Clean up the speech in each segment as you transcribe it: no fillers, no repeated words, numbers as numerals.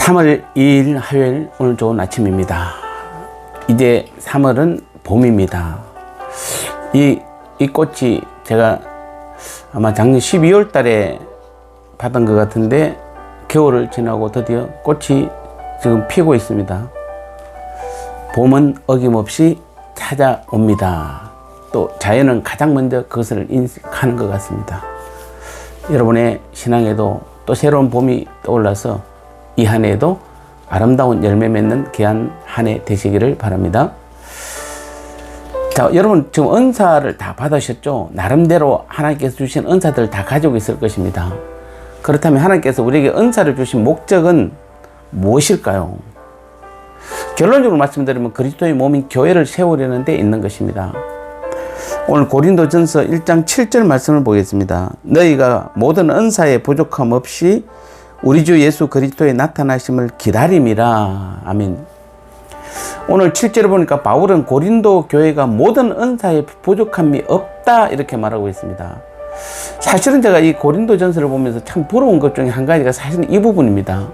3월 2일 화요일, 오늘 좋은 아침입니다. 이제 3월은 봄입니다. 이 꽃이 제가 아마 작년 12월 달에 받은 것 같은데 겨울을 지나고 드디어 꽃이 지금 피고 있습니다. 봄은 어김없이 찾아옵니다. 또 자연은 가장 먼저 그것을 인식하는 것 같습니다. 여러분의 신앙에도 또 새로운 봄이 떠올라서 이 한 해에도 아름다운 열매 맺는 귀한 한 해 되시기를 바랍니다. 자, 여러분 지금 은사를 다 받으셨죠? 나름대로 하나님께서 주신 은사들을 다 가지고 있을 것입니다. 그렇다면 하나님께서 우리에게 은사를 주신 목적은 무엇일까요? 결론적으로 말씀드리면 그리스도의 몸인 교회를 세우려는 데 있는 것입니다. 오늘 고린도전서 1장 7절 말씀을 보겠습니다. 너희가 모든 은사에 부족함 없이 우리 주 예수 그리스도의 나타나심을 기다림이라. 아멘. 오늘 7절을 보니까 바울은 고린도 교회가 모든 은사에 부족함이 없다 이렇게 말하고 있습니다. 사실은 제가 이 고린도 전서를 보면서 참 부러운 것 중에 한 가지가 사실은 이 부분입니다.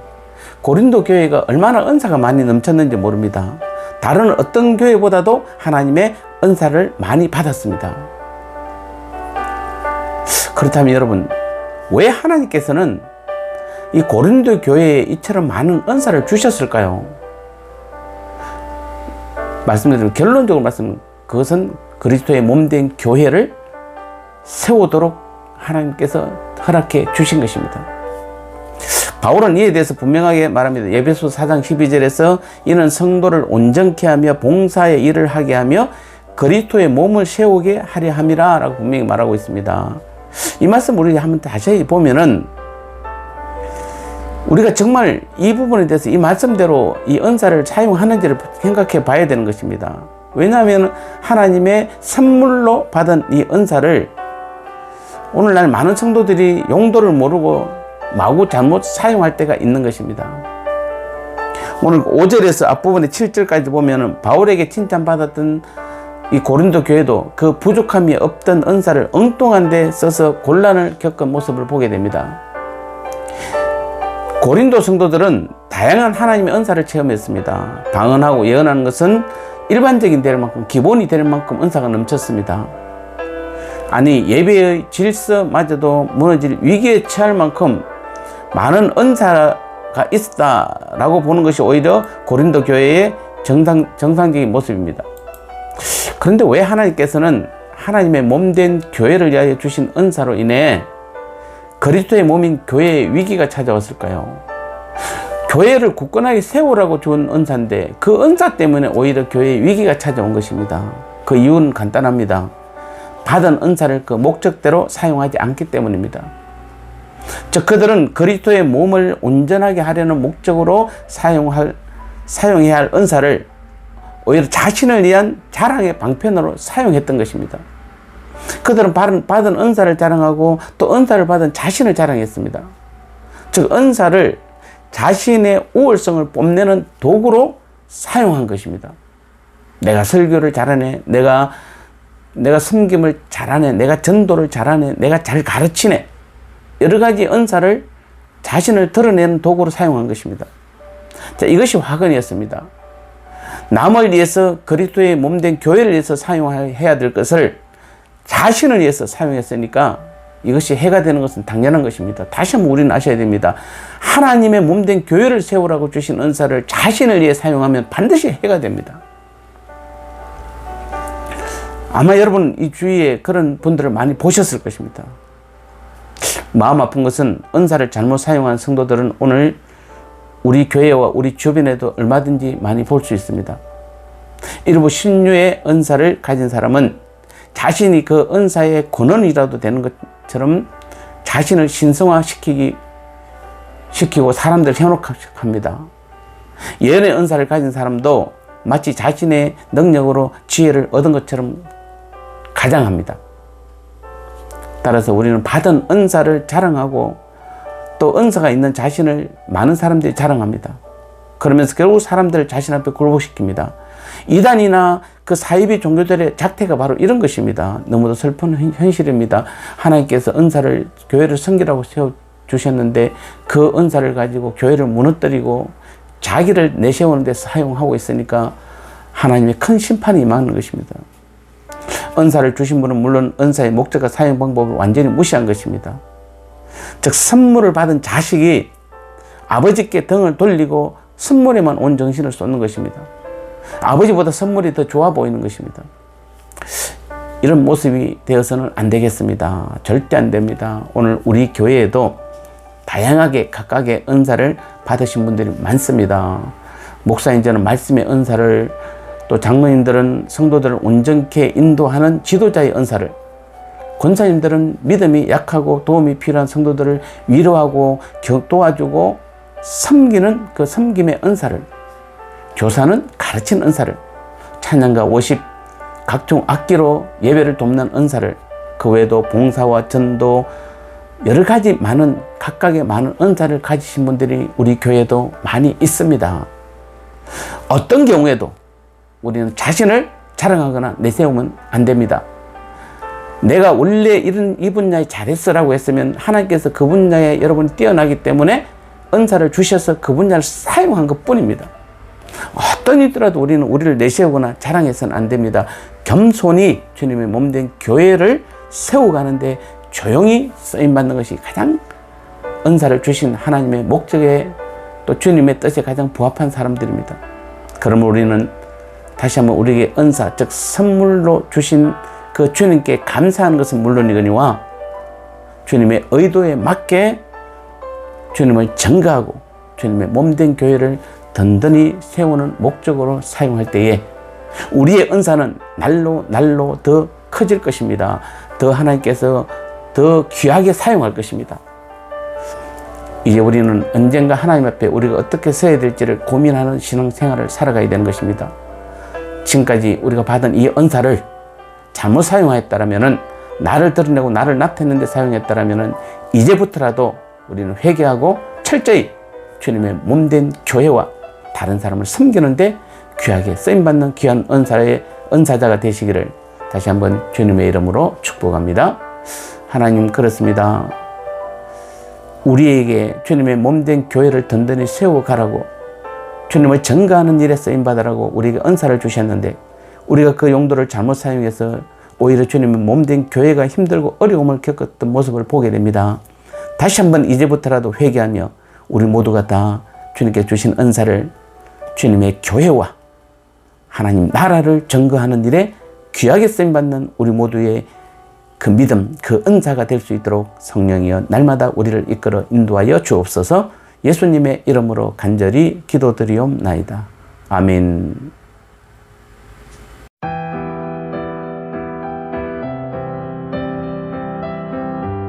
고린도 교회가 얼마나 은사가 많이 넘쳤는지 모릅니다. 다른 어떤 교회보다도 하나님의 은사를 많이 받았습니다. 그렇다면 여러분, 왜 하나님께서는 이 고린도 교회에 이처럼 많은 은사를 주셨을까요? 말씀드리면 결론적으로 그것은 그리스도의 몸된 교회를 세우도록 하나님께서 허락해 주신 것입니다. 바울은 이에 대해서 분명하게 말합니다. 에베소 4장 12절에서 이는 성도를 온전케 하며 봉사의 일을 하게 하며 그리스도의 몸을 세우게 하려 함이라 라고 분명히 말하고 있습니다. 이 말씀 우리 한번 다시 보면은 우리가 정말 이 부분에 대해서 이 말씀대로 이 은사를 사용하는지를 생각해 봐야 되는 것입니다. 왜냐하면 하나님의 선물로 받은 이 은사를 오늘날 많은 성도들이 용도를 모르고 마구 잘못 사용할 때가 있는 것입니다. 오늘 5절에서 앞부분에 7절까지 보면 바울에게 칭찬받았던 이 고린도 교회도 그 부족함이 없던 은사를 엉뚱한 데 써서 곤란을 겪은 모습을 보게 됩니다. 고린도 성도들은 다양한 하나님의 은사를 체험했습니다. 방언하고 예언하는 것은 일반적인 될 만큼, 기본이 될 만큼 은사가 넘쳤습니다. 아니, 예배의 질서마저도 무너질 위기에 처할 만큼 많은 은사가 있었다라고 보는 것이 오히려 고린도 교회의 정상적인 모습입니다. 그런데 왜 하나님께서는 하나님의 몸된 교회를 위하여 주신 은사로 인해 그리스도의 몸인 교회의 위기가 찾아왔을까요? 교회를 굳건하게 세우라고 준 은사인데 그 은사 때문에 오히려 교회의 위기가 찾아온 것입니다. 그 이유는 간단합니다. 받은 은사를 그 목적대로 사용하지 않기 때문입니다. 즉 그들은 그리스도의 몸을 온전하게 하려는 목적으로 사용해야 할 은사를 오히려 자신을 위한 자랑의 방편으로 사용했던 것입니다. 그들은 받은 은사를 자랑하고 또 은사를 받은 자신을 자랑했습니다. 즉 은사를 자신의 우월성을 뽐내는 도구로 사용한 것입니다. 내가 설교를 잘하네, 내가 섬김을 잘하네, 내가 전도를 잘하네, 내가 잘 가르치네, 여러 가지 은사를 자신을 드러내는 도구로 사용한 것입니다. 자, 이것이 화근이었습니다. 남을 위해서 그리스도의 몸된 교회를 위해서 사용해야 될 것을 자신을 위해서 사용했으니까 이것이 해가 되는 것은 당연한 것입니다. 다시 한번 우리는 아셔야 됩니다. 하나님의 몸된 교회를 세우라고 주신 은사를 자신을 위해 사용하면 반드시 해가 됩니다. 아마 여러분 이 주위에 그런 분들을 많이 보셨을 것입니다. 마음 아픈 것은 은사를 잘못 사용한 성도들은 오늘 우리 교회와 우리 주변에도 얼마든지 많이 볼 수 있습니다. 일부 신유의 은사를 가진 사람은 자신이 그 은사의 근원이라도 되는 것처럼 자신을 신성화시키고 사람들을 현혹합니다. 예언의 은사를 가진 사람도 마치 자신의 능력으로 지혜를 얻은 것처럼 가장합니다. 따라서 우리는 받은 은사를 자랑하고 또 은사가 있는 자신을 많은 사람들이 자랑합니다. 그러면서 결국 사람들을 자신 앞에 굴복시킵니다. 이단이나 그 사이비 종교들의 작태가 바로 이런 것입니다. 너무도 슬픈 현실입니다. 하나님께서 은사를 교회를 섬기라고 주셨는데 그 은사를 가지고 교회를 무너뜨리고 자기를 내세우는 데 사용하고 있으니까 하나님의 큰 심판이 임하는 것입니다. 은사를 주신 분은 물론 은사의 목적과 사용 방법을 완전히 무시한 것입니다. 즉 선물을 받은 자식이 아버지께 등을 돌리고 선물에만 온 정신을 쏟는 것입니다. 아버지보다 선물이 더 좋아 보이는 것입니다. 이런 모습이 되어서는 안 되겠습니다. 절대 안 됩니다. 오늘 우리 교회에도 다양하게 각각의 은사를 받으신 분들이 많습니다. 목사님들은 말씀의 은사를, 또 장로님들은 성도들을 온전케 인도하는 지도자의 은사를, 권사님들은 믿음이 약하고 도움이 필요한 성도들을 위로하고 도와주고 섬기는 그 섬김의 은사를, 교사는 가르치는 은사를, 찬양과 워십, 각종 악기로 예배를 돕는 은사를, 그 외에도 봉사와 전도, 여러 가지 많은 각각의 많은 은사를 가지신 분들이 우리 교회에도 많이 있습니다. 어떤 경우에도 우리는 자신을 자랑하거나 내세우면 안 됩니다. 내가 원래 이 분야에 잘했어라고 했으면 하나님께서 그 분야에 여러분이 뛰어나기 때문에 은사를 주셔서 그 분야를 사용한 것 뿐입니다. 어떤 일이라도 우리는 우리를 내세우거나 자랑해서는 안 됩니다. 겸손히 주님의 몸된 교회를 세워가는데 조용히 쓰임받는 것이 가장 은사를 주신 하나님의 목적에 또 주님의 뜻에 가장 부합한 사람들입니다. 그러면 우리는 다시 한번 우리에게 은사, 즉 선물로 주신 그 주님께 감사하는 것은 물론이거니와 주님의 의도에 맞게 주님을 증거하고 주님의 몸된 교회를 든든히 세우는 목적으로 사용할 때에 우리의 은사는 날로 더 커질 것입니다. 더 하나님께서 더 귀하게 사용할 것입니다. 이제 우리는 언젠가 하나님 앞에 우리가 어떻게 서야 될지를 고민하는 신앙생활을 살아가야 되는 것입니다. 지금까지 우리가 받은 이 은사를 잘못 사용하였다면, 나를 드러내고 나를 나타내는 데 사용했다면 이제부터라도 우리는 회개하고 철저히 주님의 몸된 교회와 다른 사람을 섬기는데 귀하게 쓰임받는 귀한 은사자가 되시기를 다시 한번 주님의 이름으로 축복합니다. 하나님, 그렇습니다. 우리에게 주님의 몸된 교회를 든든히 세워가라고, 주님을 증거하는 일에 쓰임받으라고 우리에게 은사를 주셨는데 우리가 그 용도를 잘못 사용해서 오히려 주님의 몸된 교회가 힘들고 어려움을 겪었던 모습을 보게 됩니다. 다시 한번 이제부터라도 회개하며 우리 모두가 다 주님께 주신 은사를 주님의 교회와 하나님 나라를 증거하는 일에 귀하게 쓰임받는 우리 모두의 그 믿음, 그 은사가 될 수 있도록 성령이여 날마다 우리를 이끌어 인도하여 주옵소서. 예수님의 이름으로 간절히 기도드리옵나이다. 아멘.